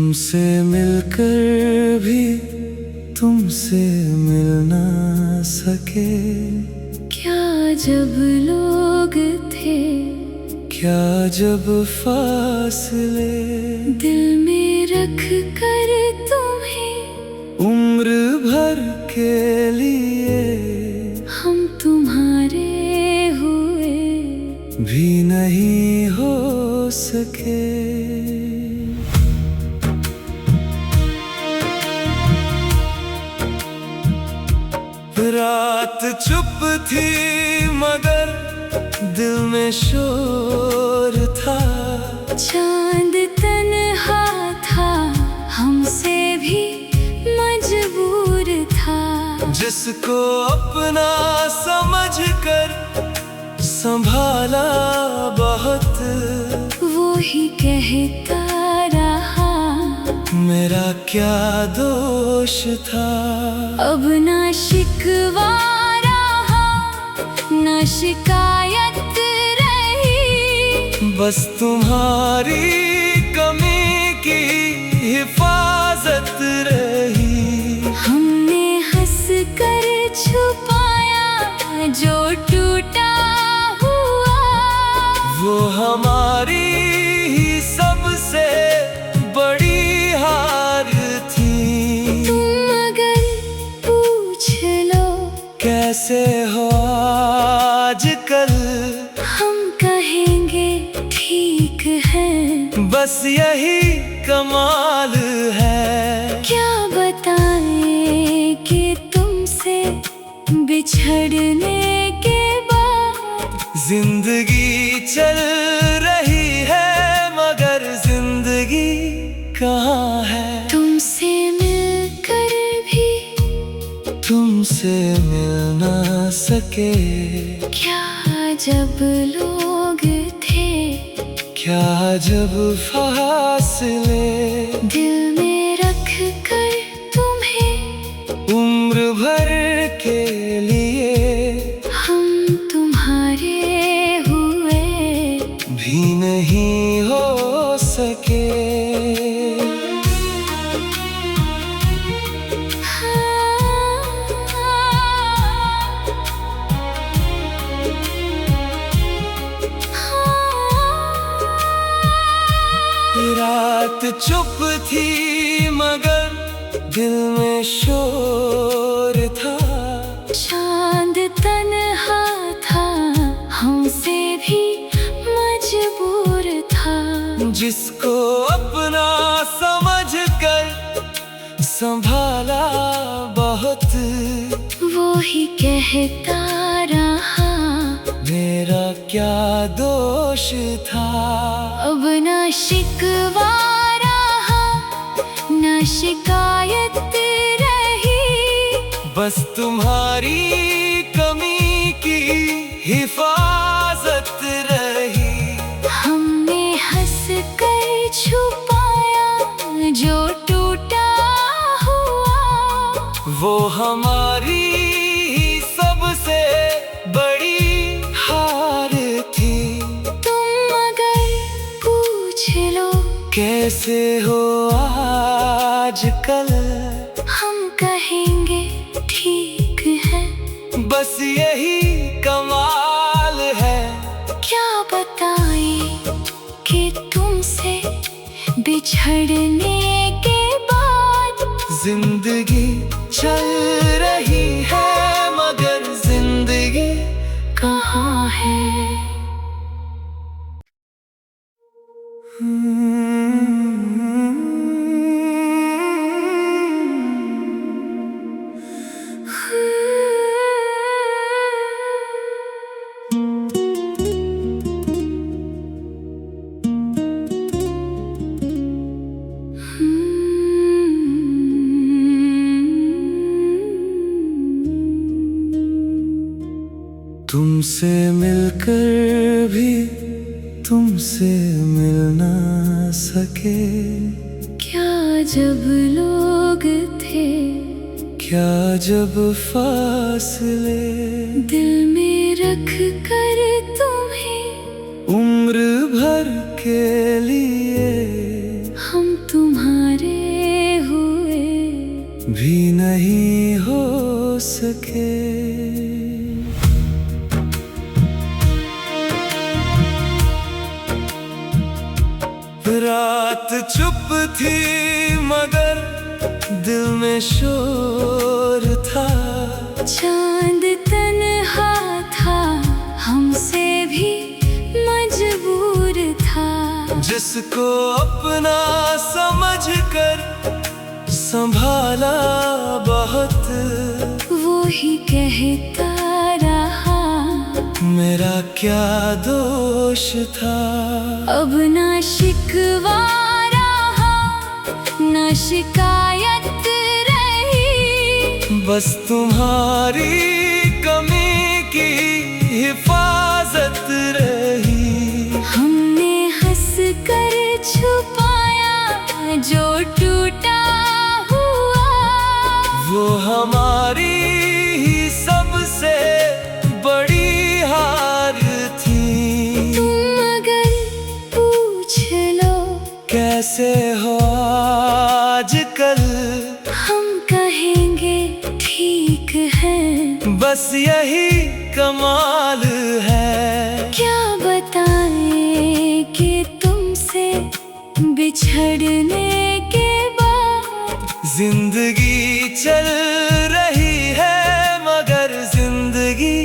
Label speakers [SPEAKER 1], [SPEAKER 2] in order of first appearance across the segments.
[SPEAKER 1] तुमसे मिलकर भी तुमसे मिल ना सके।
[SPEAKER 2] क्या जब लोग थे,
[SPEAKER 1] क्या जब फासले
[SPEAKER 2] दिल में रख कर तुम्हें
[SPEAKER 1] उम्र भर के लिए
[SPEAKER 2] हम तुम्हारे हुए
[SPEAKER 1] भी नहीं हो सके। रात चुप थी मगर दिल में शोर था।
[SPEAKER 2] चांद तन्हा था, हमसे भी मजबूर था।
[SPEAKER 1] जिसको अपना समझ कर संभाला बहुत,
[SPEAKER 2] वो ही कहता रहा
[SPEAKER 1] मेरा क्या दोष था।
[SPEAKER 2] अब ना शिकवा रहा, ना शिकायत रही।
[SPEAKER 1] बस तुम्हारी कमी की हिफाजत रही।
[SPEAKER 2] हमने हंस कर छुपाया जो टूटा हुआ।
[SPEAKER 1] वो हमारी ही सबसे बड़ी हार थी।
[SPEAKER 2] तुम अगर पूछ लो
[SPEAKER 1] कैसे हो आजकल,
[SPEAKER 2] हम कहेंगे ठीक है।
[SPEAKER 1] बस यही कमाल है।
[SPEAKER 2] क्या बताएं कि तुमसे बिछड़ने के बाद
[SPEAKER 1] जिंदगी चल रही है मगर जिंदगी कहाँ है।
[SPEAKER 2] तुमसे मिलकर भी
[SPEAKER 1] तुमसे मिल ना सके।
[SPEAKER 2] क्या जब लोग थे,
[SPEAKER 1] क्या जब फासले
[SPEAKER 2] दिल में रख कर तुम्हें
[SPEAKER 1] उम्र भर के लिए
[SPEAKER 2] हम तुम्हारे हुए
[SPEAKER 1] भी नहीं हो सके। रात चुप थी मगर दिल में शोर था।
[SPEAKER 2] चांद तन्हा था, हमसे भी मजबूर था।
[SPEAKER 1] जिसको अपना समझ कर संभाला बहुत,
[SPEAKER 2] वो ही कहता रहा
[SPEAKER 1] मेरा क्या दोष था।
[SPEAKER 2] अब ना शिकवा रहा, ना शिकायत रही।
[SPEAKER 1] बस तुम्हारी कमी की हिफाजत रही।
[SPEAKER 2] हमने हंस कर छुपाया जो टूटा हुआ।
[SPEAKER 1] वो हमारी ही सबसे बड़ी हार थी।
[SPEAKER 2] तुम अगर पूछ लो
[SPEAKER 1] कैसे हो आजकल,
[SPEAKER 2] हम कहेंगे ठीक है।
[SPEAKER 1] बस यही कमाल है।
[SPEAKER 2] क्या बताएं कि तुमसे बिछड़ने के बाद
[SPEAKER 1] जिंदगी चल रही है मगर जिंदगी
[SPEAKER 2] कहाँ है।
[SPEAKER 1] तुमसे मिलकर भी तुमसे मिल ना सके।
[SPEAKER 2] क्या जब लोग थे,
[SPEAKER 1] क्या जब फासले
[SPEAKER 2] दिल में रख कर तुम्हें
[SPEAKER 1] उम्र भर के लिए
[SPEAKER 2] हम तुम्हारे
[SPEAKER 1] नहीं हो सके। रात चुप थी मगर दिल में शोर था।
[SPEAKER 2] चांद तन्हा था, हमसे भी मजबूर था।
[SPEAKER 1] जिसको अपना समझकर संभाला बहुत,
[SPEAKER 2] वो ही कहता रहा
[SPEAKER 1] मेरा क्या दोष था।
[SPEAKER 2] अब ना शिकवा रहा, ना शिकायत रही।
[SPEAKER 1] बस तुम्हारी कमी की हिफाजत रही।
[SPEAKER 2] हमने हंस कर छुपाया जो टूटा हुआ।
[SPEAKER 1] वो हमारी ही सबसे बड़ी हार थी।
[SPEAKER 2] तुम अगर पूछ लो
[SPEAKER 1] कैसे हो आजकल,
[SPEAKER 2] हम कहेंगे ठीक है।
[SPEAKER 1] बस यही कमाल है।
[SPEAKER 2] क्या बताएं कि तुमसे बिछड़ने के बाद
[SPEAKER 1] जिंदगी चल रही है मगर जिंदगी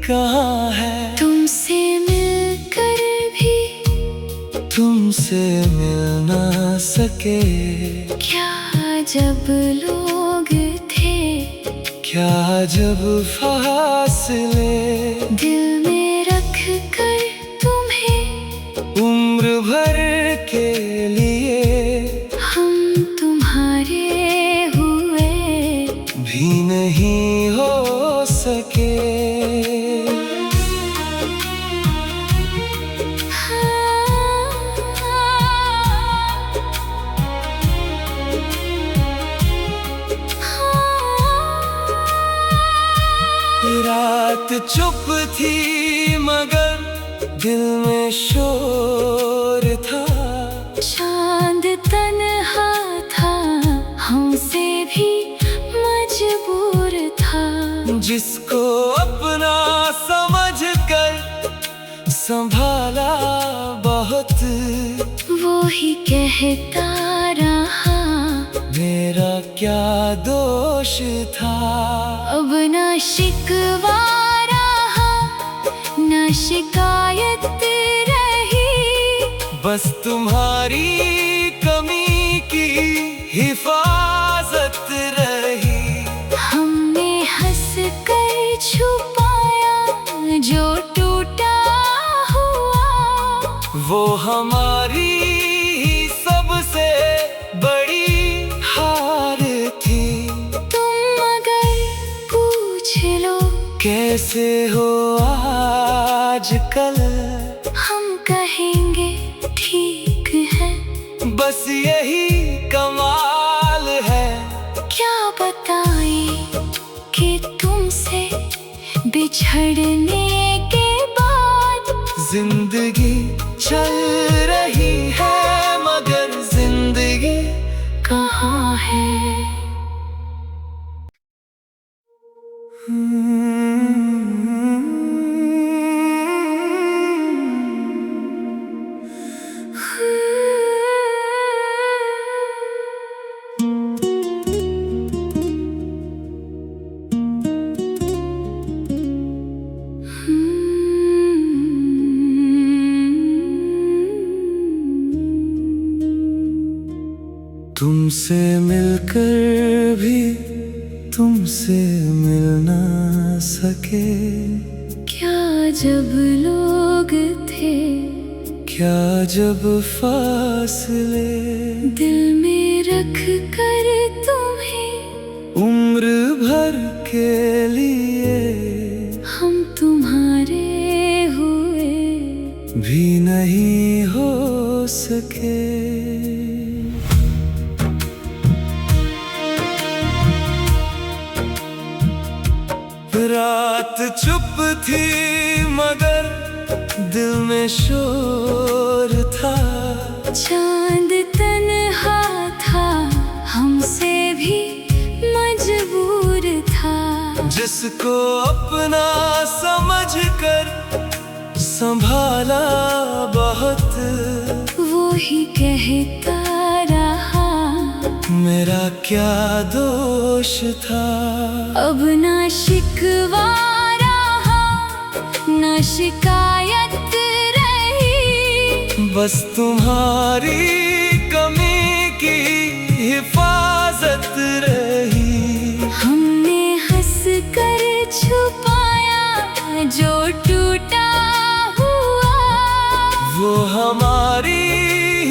[SPEAKER 1] कहाँ है।
[SPEAKER 2] तुमसे मिलकर भी
[SPEAKER 1] तुमसे मिल ना सके।
[SPEAKER 2] क्या जब लोग थे,
[SPEAKER 1] क्या जब फासले
[SPEAKER 2] दिल में रख कर तुम्हें
[SPEAKER 1] उम्र भर के लिए
[SPEAKER 2] हम तुम्हारे हुए
[SPEAKER 1] भी नहीं हो सके। रात चुप थी मगर दिल में शोर था।
[SPEAKER 2] चांद तन्हा था, हमसे भी मजबूर था।
[SPEAKER 1] जिसको अपना समझकर संभाला बहुत,
[SPEAKER 2] वो ही कहता रहा
[SPEAKER 1] मेरा क्या दोष था।
[SPEAKER 2] अब ना शिकवा रहा, ना शिकायत रही।
[SPEAKER 1] बस तुम्हारी कमी की हिफाजत रही।
[SPEAKER 2] हमने हंस कर छुपाया जो टूटा हुआ।
[SPEAKER 1] वो हमारी ही सबसे बड़ी हार थी।
[SPEAKER 2] तुम अगर पूछ लो
[SPEAKER 1] कैसे हो आजकल,
[SPEAKER 2] हम कहेंगे ठीक है।
[SPEAKER 1] बस यही कमाल है।
[SPEAKER 2] क्या बताएं कि तुमसे बिछड़ने के बाद
[SPEAKER 1] जिंदगी चल रही है मगर जिंदगी
[SPEAKER 2] कहाँ है।
[SPEAKER 1] तुमसे मिलकर भी तुमसे मिल ना सके।
[SPEAKER 2] क्या जब लोग थे,
[SPEAKER 1] क्या जब फासले
[SPEAKER 2] दिल में रख कर तुम्हें
[SPEAKER 1] उम्र भर के लिए
[SPEAKER 2] हम तुम्हारे हुए
[SPEAKER 1] भी नहीं हो सके। रात चुप थी मगर दिल में शोर था।
[SPEAKER 2] चांद तन्हा था, हमसे भी मजबूर मजबूर था।
[SPEAKER 1] जिसको अपना समझ कर संभाला बहुत,
[SPEAKER 2] वो ही कहता रहा
[SPEAKER 1] मेरा क्या दोष था।
[SPEAKER 2] अब ना शिकवा रहा, ना शिकायत रही,
[SPEAKER 1] बस तुम्हारी कमी की हिफाजत रही।
[SPEAKER 2] हमने हंस कर छुपाया जो टूटा हुआ,
[SPEAKER 1] वो हमारी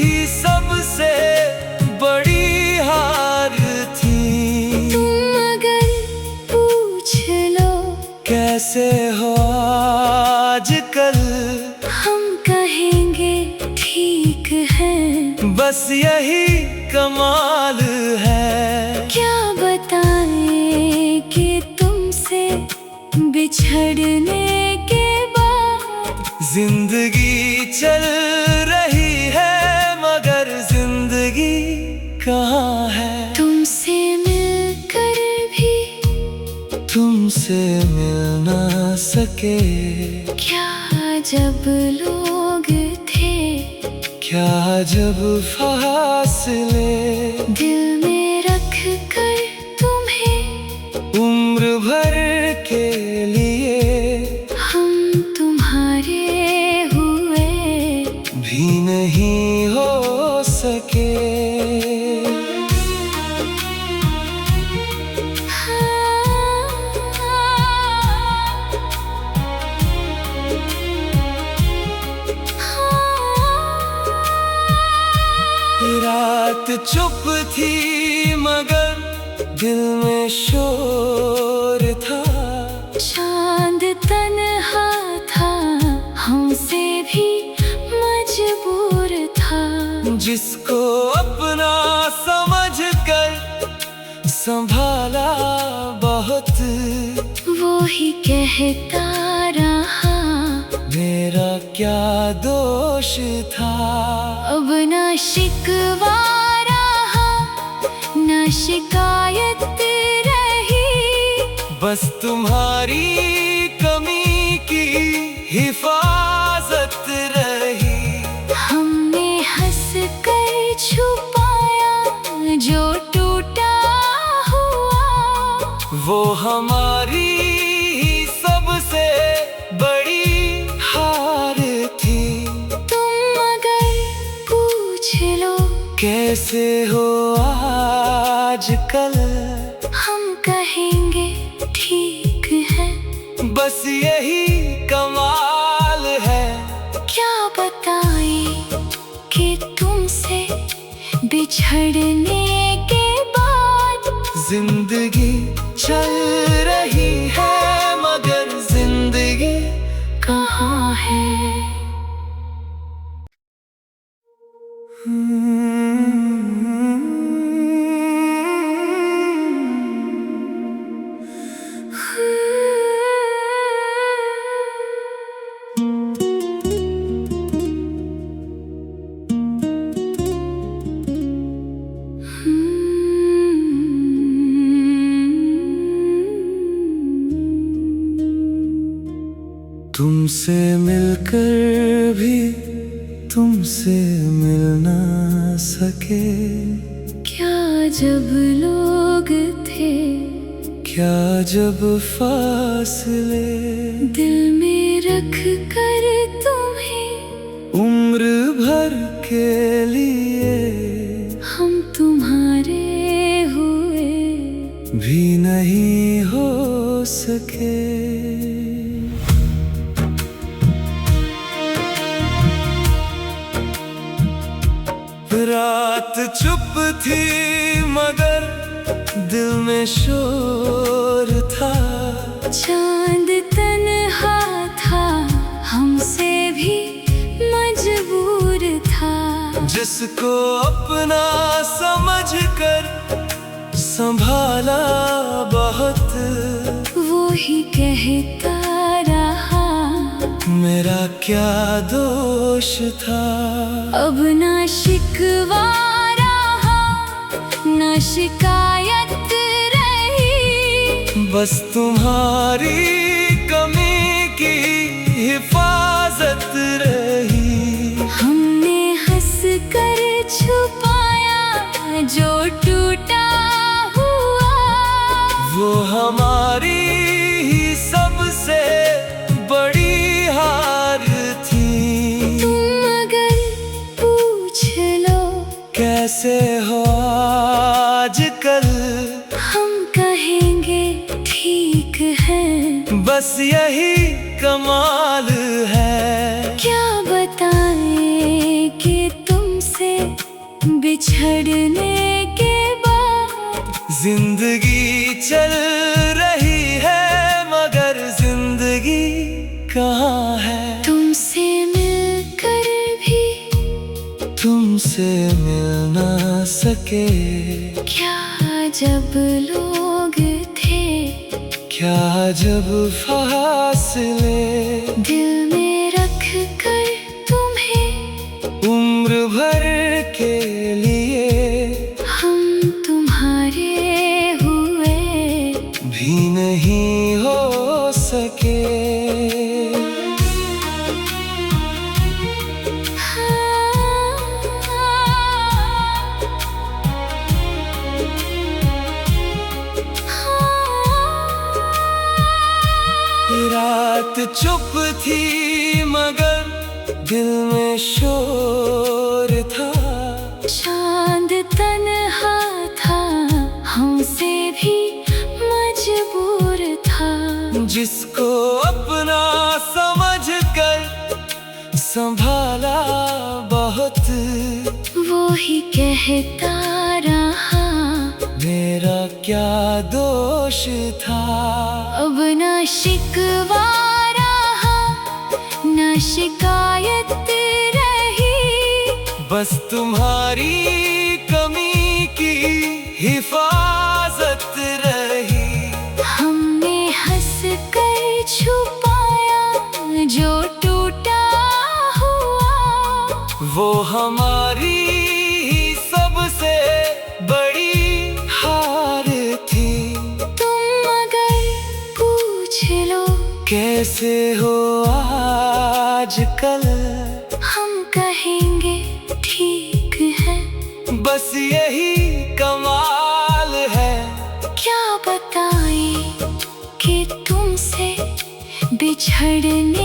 [SPEAKER 1] ही सबसे बड़ी हार थी।
[SPEAKER 2] तुम अगर पूछ लो
[SPEAKER 1] कैसे हो आजकल,
[SPEAKER 2] हम कहेंगे ठीक है।
[SPEAKER 1] बस यही कमाल है।
[SPEAKER 2] क्या बताएं कि तुमसे बिछड़ने के बाद
[SPEAKER 1] जिंदगी चल रही है, मगर जिंदगी कहाँ है।
[SPEAKER 2] तुमसे मिलकर भी
[SPEAKER 1] तुमसे मिल ना सके।
[SPEAKER 2] क्या जब लोग थे,
[SPEAKER 1] क्या जब फासले
[SPEAKER 2] दिल में रख कर तुम्हें
[SPEAKER 1] उम्र भर के लिए
[SPEAKER 2] हम तुम्हारे हुए
[SPEAKER 1] भी नहीं हो सके। रात चुप थी मगर दिल में शोर था।
[SPEAKER 2] चांद तन्हा था, हमसे भी मजबूर था।
[SPEAKER 1] जिसको अपना समझ कर संभाला बहुत,
[SPEAKER 2] वो ही कहता रहा
[SPEAKER 1] मेरा क्या दोष था।
[SPEAKER 2] अब ना शिकवा रहा, ना शिकायत रही,
[SPEAKER 1] बस तुम्हारी कमी की हिफाजत रही।
[SPEAKER 2] हमने हंस कर छुपाया जो टूटा हुआ,
[SPEAKER 1] वो हमारी ही सबसे बड़ी हार थी।
[SPEAKER 2] तुम अगर पूछ लो
[SPEAKER 1] कैसे हो आजकल,
[SPEAKER 2] हम कहेंगे ठीक है।
[SPEAKER 1] बस यही कमाल है।
[SPEAKER 2] क्या बताएं कि तुमसे बिछड़ने के बाद
[SPEAKER 1] जिंदगी चल रही है, मगर जिंदगी
[SPEAKER 2] कहाँ है।
[SPEAKER 1] तुमसे मिलकर भी तुमसे मिल ना सके।
[SPEAKER 2] क्या जब लोग थे,
[SPEAKER 1] क्या जब फासले
[SPEAKER 2] दिल में रख कर तुम्हें
[SPEAKER 1] उम्र भर के लिए
[SPEAKER 2] हम तुम्हारे हुए
[SPEAKER 1] भी नहीं हो सके। रात चुप थी मगर दिल में शोर था।
[SPEAKER 2] चांद तन्हा था, हमसे भी मजबूर था।
[SPEAKER 1] जिसको अपना समझ कर संभाला बहुत,
[SPEAKER 2] वो ही कहता रहा
[SPEAKER 1] मेरा क्या दोष था।
[SPEAKER 2] अब ना शिकवा रहा, ना शिकायत रही,
[SPEAKER 1] बस तुम्हारी कमी की हिफाजत रही।
[SPEAKER 2] हमने हंस कर छुपाया जो टूटा हुआ,
[SPEAKER 1] वो हमारी ही सबसे बड़ी हार थी।
[SPEAKER 2] तुम अगर पूछ लो
[SPEAKER 1] कैसे हो आजकल,
[SPEAKER 2] हम कहेंगे ठीक है।
[SPEAKER 1] बस यही कमाल है।
[SPEAKER 2] क्या बताएं कि तुमसे बिछड़ने के बाद
[SPEAKER 1] जिंदगी चल रही है, मगर जिंदगी कहाँ है।
[SPEAKER 2] तुमसे मिलकर भी
[SPEAKER 1] तुमसे मिल ना सके।
[SPEAKER 2] क्या जब लोग थे,
[SPEAKER 1] क्या जब फासले
[SPEAKER 2] दिल में रख कर तुम्हें
[SPEAKER 1] उम्र भर के लिए
[SPEAKER 2] हम तुम्हारे हुए
[SPEAKER 1] भी नहीं हो सके। रात चुप थी मगर दिल में शोर था।
[SPEAKER 2] चांद तन्हा था, हमसे भी मजबूर था।
[SPEAKER 1] जिसको अपना समझ कर संभाला बहुत,
[SPEAKER 2] वो ही कहता रहा
[SPEAKER 1] मेरा क्या दोष था।
[SPEAKER 2] अब न शिकवा रहा, न शिकायत रही,
[SPEAKER 1] बस तुम्हारी कमी की हिफाजत रही।
[SPEAKER 2] हमने हंस कर छुपाया जो टूटा हुआ,
[SPEAKER 1] वो हमारी ही सबसे बड़ी हार थी।
[SPEAKER 2] तुम अगर पूछ लो
[SPEAKER 1] कैसे हो आजकल,
[SPEAKER 2] हम कहेंगे ठीक है।
[SPEAKER 1] बस यही कमाल है।
[SPEAKER 2] क्या बताएं कि तुमसे बिछड़ने